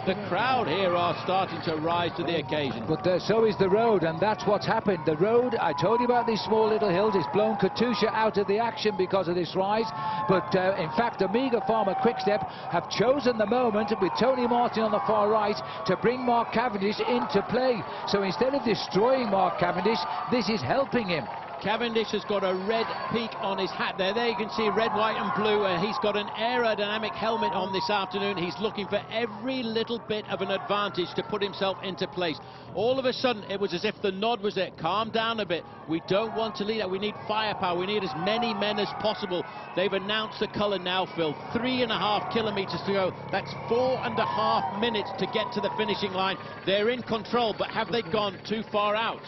The crowd here are starting to rise to the occasion. But so is the road, and that's what's happened. The road, I told you about these small little hills, it's blown Katusha out of the action because of this rise. But in fact, Omega Pharma Quick-Step have chosen the moment with Tony Martin on the far right to bring Mark Cavendish into play. So instead of destroying Mark Cavendish, this is helping him. Cavendish has got a red peak on his hat there. There you can see red, white and blue, and he's got an aerodynamic helmet on this afternoon. He's looking for every little bit of an advantage to put himself into place. All of a sudden, it was as if the nod was there. Calm down a bit. We don't want to lead out. We need firepower. We need as many men as possible. They've announced the colour now, Phil. 3.5 kilometres to go. That's 4.5 minutes to get to the finishing line. They're in control, but have they gone too far out?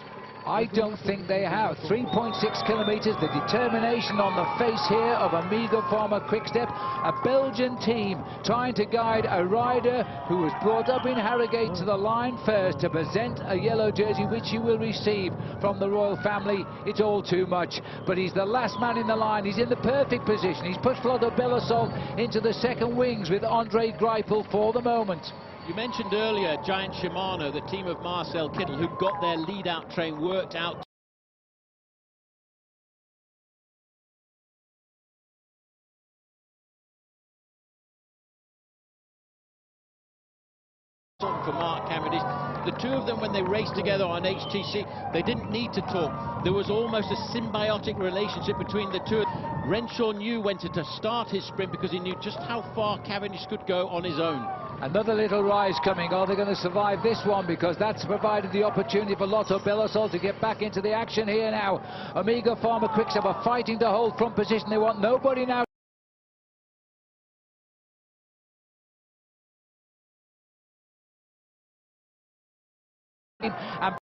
I don't think they have. 3.6 kilometres, the determination on the face here of Omega Pharma Quick-Step, a Belgian team trying to guide a rider who was brought up in Harrogate to the line first to present a yellow jersey, which he will receive from the royal family. It's all too much, but he's the last man in the line. He's in the perfect position. He's pushed Flodo Belisol into the second wings with Andre Greipel for the moment. You mentioned earlier Giant Shimano, the team of Marcel Kittel, who got their lead-out train worked out for Mark Cavendish. The two of them, when they raced together on HTC, they didn't need to talk. There was almost a symbiotic relationship between the two. Renshaw knew when to start his sprint because he knew just how far Cavendish could go on his own. Another little rise coming. Are they going to survive this one? Because that's provided the opportunity for Lotto Belisol to get back into the action here now. Omega Pharma Quick-Step are fighting to hold front position. They want nobody now. And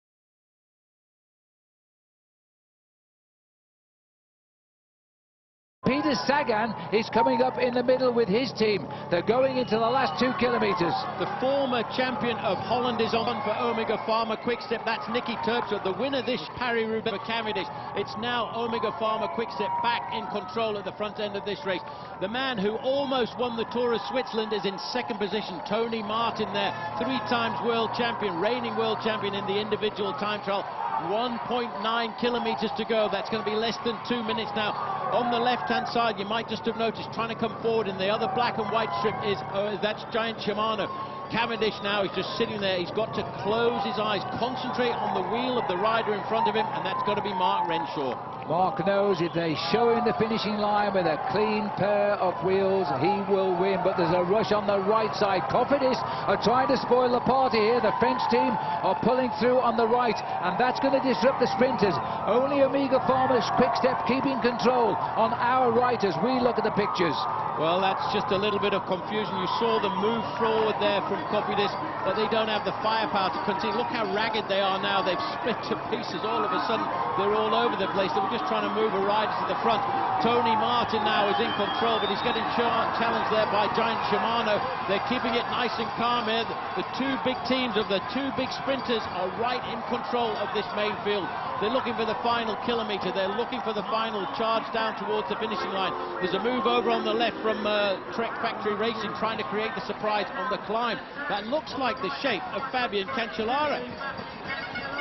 Peter Sagan is coming up in the middle with his team. They're going into the last 2 kilometres. The former champion of Holland is on for Omega Pharma Quick-Step. That's Nicky Terpstra, the winner this Paris-Roubaix for Cavendish. It's now Omega Pharma Quick-Step back in control at the front end of this race. The man who almost won the Tour of Switzerland is in second position. Tony Martin there, 3 times world champion, reigning world champion in the individual time trial. 1.9 kilometres to go. That's going to be less than 2 minutes now. On the left-hand side, you might just have noticed, trying to come forward in the other black and white strip is that's Giant Shimano. Cavendish now is just sitting there. He's got to close his eyes, concentrate on the wheel of the rider in front of him, and that's got to be Mark Renshaw. Mark knows if they show him the finishing line with a clean pair of wheels, he will win. But there's a rush on the right side. Cofidis are trying to spoil the party here. The French team are pulling through on the right, and that's going to disrupt the sprinters. Only Omega Pharma's Quick-Step keeping control on our right as we look at the pictures. Well, that's just a little bit of confusion. You saw them move forward there from Cofidis, but they don't have the firepower to continue. Look how ragged they are now. They've split to pieces. All of a sudden, they're all over the place. They were just trying to move a rider to the front. Tony Martin now is in control, but he's getting challenged there by Giant Shimano. They're keeping it nice and calm here. The 2 big teams of the 2 big sprinters are right in control of this main field. They're looking for the final kilometre. They're looking for the final charge down towards the finishing line. There's a move over on the left from Trek Factory Racing, trying to create the surprise on the climb. That looks like the shape of Fabian Cancellara.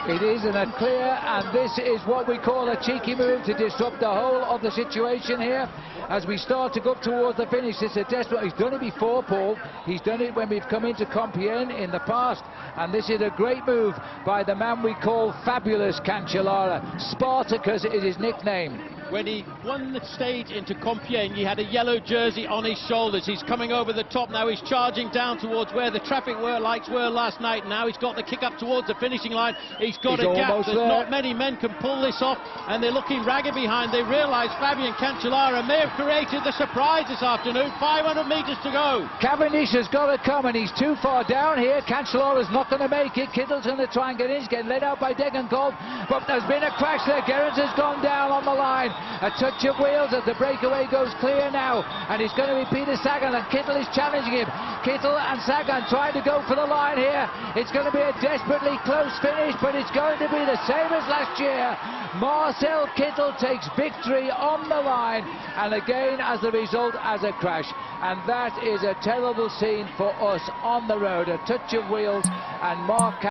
It is in a clear, and this is what we call a cheeky move to disrupt the whole of the situation here. As we start to go up towards the finish, it's a desperate. He's done it before, Paul. He's done it when we've come into Compiègne in the past, and this is a great move by the man we call Fabulous Cancellara. Spartacus is his nickname. When he won the stage into Compiègne, he had a yellow jersey on his shoulders. He's coming over the top now. He's charging down towards where the traffic lights were last night. Now he's got the kick up towards the finishing line. He's got a gap that not many men can pull this off, and they're looking ragged behind. They realise Fabian Cancellara may have created the surprise this afternoon. 500 metres to go. Cavendish has got to come, and he's too far down here. Cancellara's not going to make it. Kittle's going to try and get in. He's getting led out by Degenkolb, but there's been a crash there. Gerrans has gone down on the line. A touch of wheels as the breakaway goes clear now, and it's going to be Peter Sagan, and Kittel is challenging him. Kittel and Sagan trying to go for the line here. It's going to be a desperately close finish, but it's going to be the same as last year. Marcel Kittel takes victory on the line, and again as the result as a crash, and that is a terrible scene for us on the road. A touch of wheels and Mark